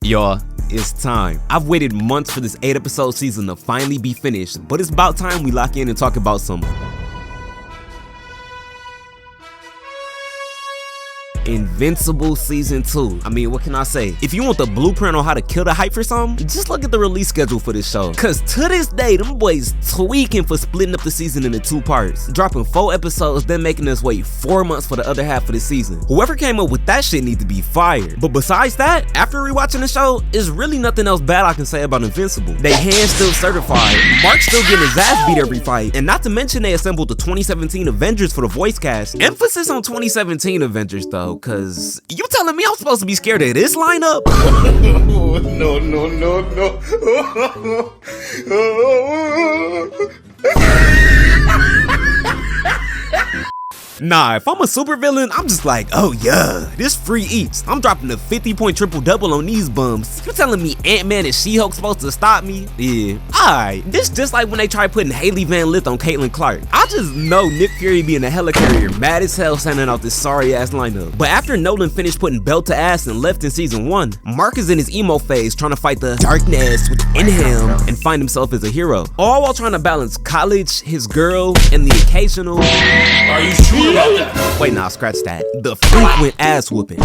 Y'all, it's time. I've waited months for this 8-episode season to finally be finished, but it's about time we lock in and talk about some Invincible Season 2. I mean, what can I say? If you want the blueprint on how to kill the hype for something, just look at the release schedule for this show. Cause to this day, them boys tweaking for splitting up the season into 2 parts. Dropping 4 episodes, then making us wait 4 months for the other half of the season. Whoever came up with that shit needs to be fired. But besides that, after rewatching the show, there's really nothing else bad I can say about Invincible. They hands still certified, Mark's still getting his ass beat every fight, and not to mention they assembled the 2017 Avengers for the voice cast. Emphasis on 2017 Avengers though, cause you telling me I'm supposed to be scared of this lineup? No. Nah, if I'm a supervillain, I'm just like, oh yeah, this free eats. I'm dropping a 50-point triple-double on these bums. You telling me Ant-Man and She-Hulk supposed to stop me? Yeah, alright. This just like when they tried putting Haley Van Lith on Caitlin Clark. I just know Nick Fury being a helicarrier, mad as hell sending out this sorry-ass lineup. But after Nolan finished putting belt to ass and left in season 1, Mark is in his emo phase trying to fight the darkness within him and find himself as a hero. All while trying to balance college, his girl, and the occasional... Are you sure about that? Wait, nah, scratch that. The frequent ass whooping.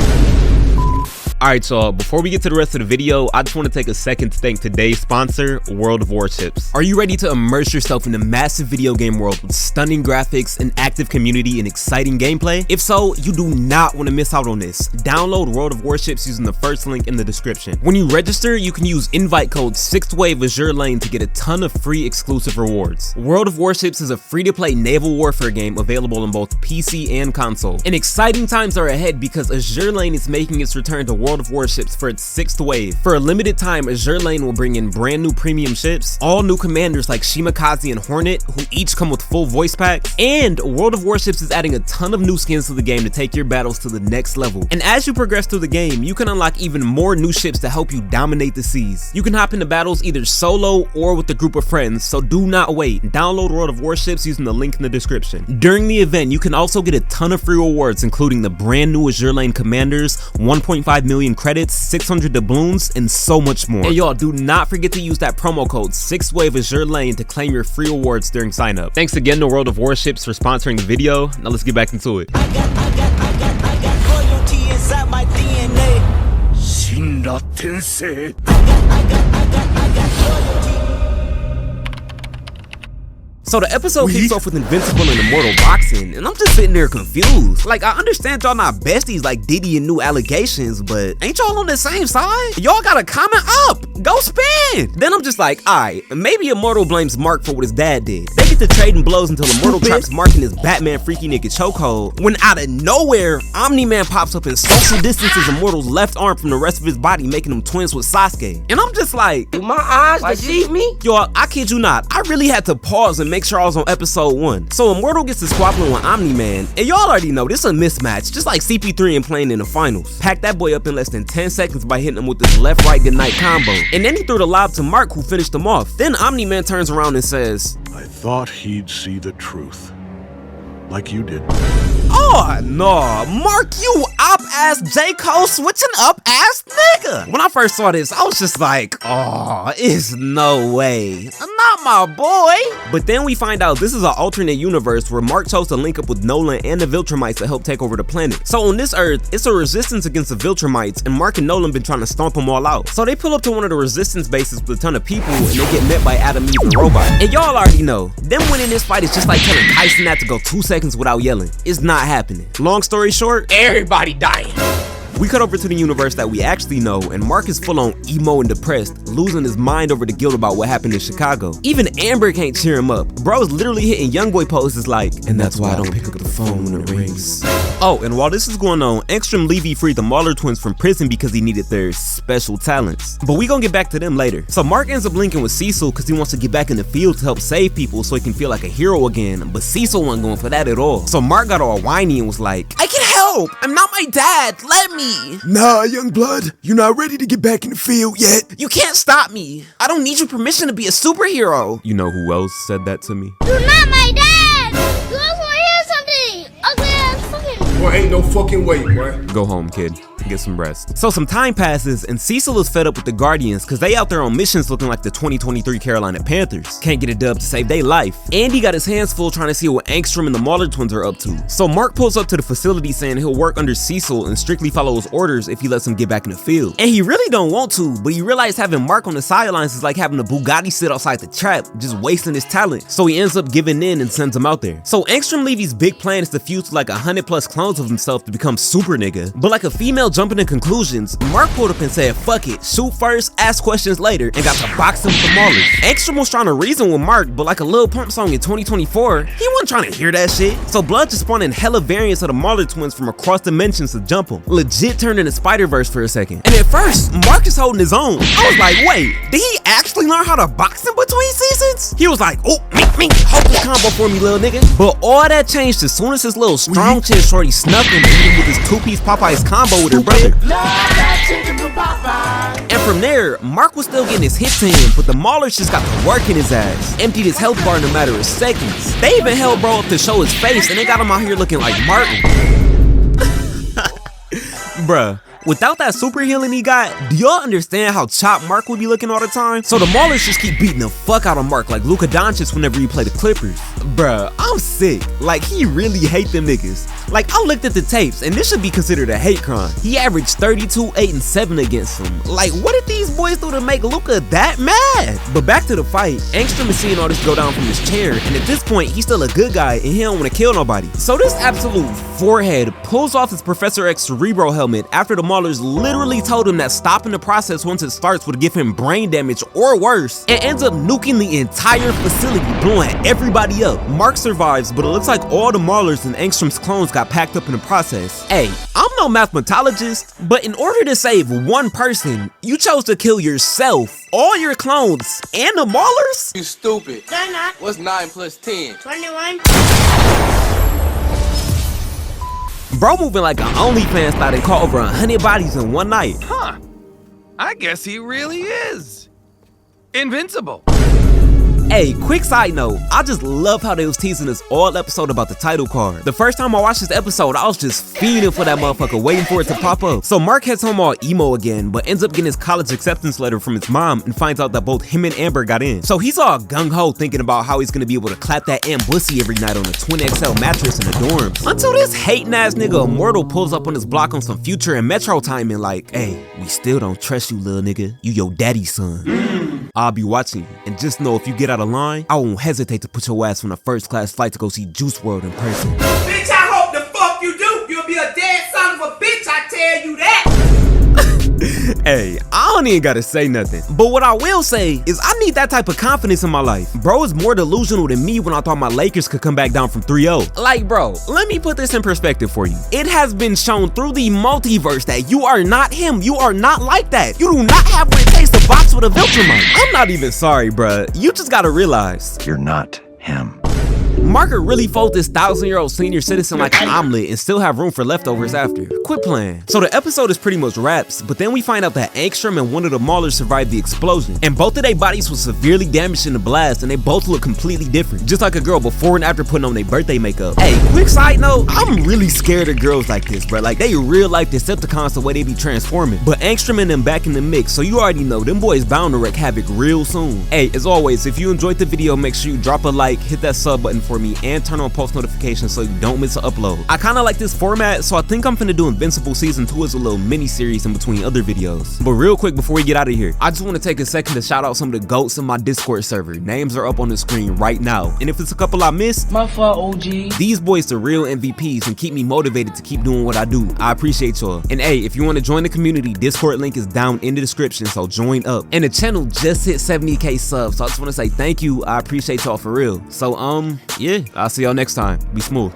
Alright y'all, before we get to the rest of the video, I just want to take a second to thank today's sponsor, World of Warships. Are you ready to immerse yourself in a massive video game world with stunning graphics, an active community, and exciting gameplay? If so, you do not want to miss out on this. Download World of Warships using the first link in the description. When you register, you can use invite code SIXTHWAVEAZURLANE to get a ton of free exclusive rewards. World of Warships is a free-to-play naval warfare game available on both PC and console. And exciting times are ahead because Azur Lane is making its return to World of Warships for its 6th wave. For a limited time, Azur Lane will bring in brand new premium ships, all new commanders like Shimakaze and Hornet, who each come with full voice packs, and World of Warships is adding a ton of new skins to the game to take your battles to the next level. And as you progress through the game, you can unlock even more new ships to help you dominate the seas. You can hop into battles either solo or with a group of friends, so do not wait. Download World of Warships using the link in the description. During the event, you can also get a ton of free rewards, including the brand new Azur Lane Commanders, 1.5 million credits, 600 doubloons, and so much more. And y'all, do not forget to use that promo code 6THWAVEAZURLANE to claim your free rewards during sign up. Thanks again to World of Warships for sponsoring the video. Now let's get back into it. I got loyalty inside my DNA. I got loyalty. So the episode kicks off with Invincible and Immortal boxing, and I'm just sitting there confused. Like, I understand y'all not besties like Diddy and new allegations, but ain't y'all on the same side? Y'all gotta comment up, go spin. Then I'm just like, alright, maybe Immortal blames Mark for what his dad did. They get to trading blows until Immortal traps Mark in his Batman freaky nigga chokehold, when out of nowhere, Omni-Man pops up and social distances Immortal's left arm from the rest of his body, making him twins with Sasuke. And I'm just like, Do my eyes deceive me? y'all, I kid you not, I really had to pause and make sure I was on episode 1. So Immortal gets to squabbling with Omni-Man, and y'all already know this is a mismatch, just like CP3 and playing in the finals. Pack that boy up in less than 10 seconds by hitting him with this left-right goodnight combo. And then he threw the lob to Mark, who finished him off. Then Omni-Man turns around and says, I thought he'd see the truth. Like you did. oh no, Mark, you op-ass J. Cole switching up-ass nigga. When I first saw this, I was just like, oh, it's no way. Not my boy. But then we find out this is an alternate universe where Mark chose to link up with Nolan and the Viltrumites to help take over the planet. So on this Earth, it's a resistance against the Viltrumites, and Mark and Nolan been trying to stomp them all out. So they pull up to one of the resistance bases with a ton of people, and they get met by Adam, Eve, and Robot. And y'all already know, them winning this fight is just like telling Kyson that to go 2 seconds without yelling. It's not happening. Long story short, Everybody dying. we cut over to the universe that we actually know, and Mark is full on emo and depressed, losing his mind over the guilt about what happened in Chicago. Even Amber can't cheer him up. Bro is literally hitting Youngboy poses like, and that's why I don't pick up the phone when it rings. Oh, and while this is going on, Angstrom Levy freed the Mauler twins from prison because he needed their special talents. But we gonna get back to them later. So Mark ends up linking with Cecil because he wants to get back in the field to help save people so he can feel like a hero again, but Cecil wasn't going for that at all. So Mark got all whiny and was like, I can help! I'm not my dad! Let me! Nah, young blood, you're not ready to get back in the field yet. You can't stop me! I don't need your permission to be a superhero! You know who else said that to me? You're not my dad! You also want to hear something! Ugly ass fucking... Boy, ain't no fucking way, boy. Go home, kid. and get some rest. So some time passes and Cecil is fed up with the Guardians because they out there on missions looking like the 2023 Carolina Panthers. Can't get a dub to save their life. Andy got his hands full trying to see what Angstrom and the Mauler twins are up to. So Mark pulls up to the facility saying he'll work under Cecil and strictly follow his orders if he lets him get back in the field. And he really don't want to, but he realized having Mark on the sidelines is like having a Bugatti sit outside the trap, just wasting his talent. So he ends up giving in and sends him out there. So Angstrom Levy's big plan is to fuse to like 100+ clones of himself to become super nigga. But like a female jumping to conclusions, Mark pulled up and said, fuck it, shoot first, ask questions later, and got to box him with the Maulers. Angstrom was trying to reason with Mark, but like a Lil Pump song in 2024, he wasn't trying to hear that shit. So Blood just spawned in hella variants of the Mauler twins from across dimensions to jump him. Legit turned into Spider-Verse for a second. And at first, Mark is holding his own. I was like, wait, did he actually learn how to box in between seasons? He was like, oh, me, hold this combo for me, little nigga. But all that changed as soon as his little strong chin shorty snuffed him and hit him with his two-piece Popeye's combo with her brother. And from there, Mark was still getting his hits to him, but the Maulers just got to work in his ass. Emptied his health bar in a matter of seconds. They even held bro up to show his face, and they got him out here looking like Martin. Bruh. Without that super healing he got, do y'all understand how chopped Mark would be looking all the time? So the Maulers just keep beating the fuck out of Mark like Luka Doncic whenever you play the Clippers. Bruh, I'm sick. Like, he really hate them niggas. Like, I looked at the tapes, and this should be considered a hate crime. He averaged 32, 8, and 7 against them. Like, what did these boys do to make Luka that mad? But back to the fight, Angstrom is seeing all this go down from his chair, and at this point, he's still a good guy, and he don't want to kill nobody. So this absolute forehead pulls off his Professor X Cerebro helmet after the Maulers literally told him that stopping the process once it starts would give him brain damage or worse, and ends up nuking the entire facility, blowing everybody up. Mark survives, but it looks like all the Maulers and Angstrom's clones got packed up in the process. Hey, I'm no mathematologist, but in order to save one person, you chose to kill yourself, all your clones, and the Maulers? You stupid. They're not. What's 9 plus 10? 21. Bro moving like an OnlyFans style and caught over 100 bodies in one night. Huh. I guess he really is invincible. Hey, quick side note, I just love how they was teasing us all episode about the title card. The first time I watched this episode, I was just fiending for that motherfucker, waiting for it to pop up. So Mark heads home all emo again, but ends up getting his college acceptance letter from his mom and finds out that both him and Amber got in. So he's all gung-ho thinking about how he's gonna be able to clap that Ambussy every night on a twin XL mattress in the dorms. Until this hating ass nigga Immortal pulls up on his block on some Future and Metro timing like, hey, we still don't trust you, little nigga. You your daddy's son. I'll be watching you, and just know if you get out of line, I won't hesitate to put your ass on a first-class flight to go see Juice WRLD in person. Bitch, I hope the fuck you do. You'll be a dead son of a bitch, I tell you that. Hey, I don't even gotta say nothing. But what I will say is I need that type of confidence in my life. Bro is more delusional than me when I thought my Lakers could come back down from 3-0. Like, bro, let me put this in perspective for you. It has been shown through the multiverse that you are not him. You are not like that. You do not have what it takes to box with a Viltrumite. I'm not even sorry, bruh. You just gotta realize You're not him. Marker really fold this 1,000-year-old senior citizen like an omelet and still have room for leftovers after. Quit playing. So the episode is pretty much wraps, but then we find out that Angstrom and one of the Maulers survived the explosion, and both of their bodies were severely damaged in the blast, and they both look completely different, just like a girl before and after putting on their birthday makeup. Hey, quick side note, I'm really scared of girls like this, bro. Like, they real life Decepticons the way they be transforming. But Angstrom and them back in the mix, so you already know them boys bound to wreak havoc real soon. Hey, as always, if you enjoyed the video, make sure you drop a like, hit that sub button for me, and turn on post notifications so you don't miss an upload. I kind of like this format, so I think I'm finna do Invincible Season 2 as a little mini-series in between other videos. But real quick before we get out of here, I just want to take a second to shout out some of the GOATs in my Discord server. Names are up on the screen right now, and if it's a couple I missed, My fault, OG. these boys are real MVPs and keep me motivated to keep doing what I do. I appreciate y'all. And hey, if you want to join the community, Discord link is down in the description, so join up. And the channel just hit 70k subs, so I just want to say thank you. I appreciate y'all for real. So yeah, I'll see y'all next time. Be smooth.